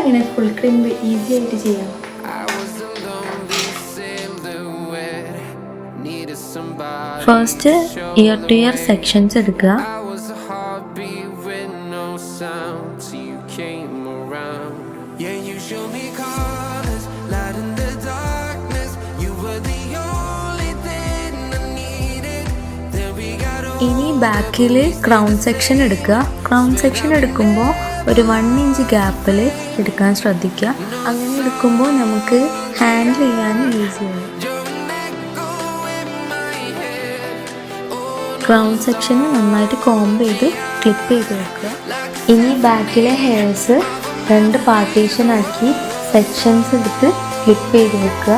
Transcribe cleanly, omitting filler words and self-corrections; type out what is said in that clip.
അങ്ങനെ full crimp easy ആയിട്ട് ചെയ്യാം. First year two year sections എടുക്കുക. ഇനി ബാക്കിൽ ക്രൗൺ സെക്ഷൻ എടുക്കുക. ക്രൗൺ സെക്ഷൻ എടുക്കുമ്പോൾ ഒരു 1 ഇഞ്ച് ഗ്യാപ്പിൽ എടുക്കാൻ ശ്രദ്ധിക്കുക. അങ്ങനെ എടുക്കുമ്പോൾ നമുക്ക് ഹാൻഡിൽ ചെയ്യാൻ ഈസിയാണ്. ക്രൗൺ സെക്ഷന് നന്നായിട്ട് കോംബ് ചെയ്ത് ക്ലിപ്പ് ചെയ്ത് വെക്കുക. ഇനി ബാക്കിലെ ഹെയർസ് 2 പാർട്ടീഷൻ ആക്കി സെക്ഷൻസ് എടുത്ത് ക്ലിപ്പ് ചെയ്ത് വെക്കുക.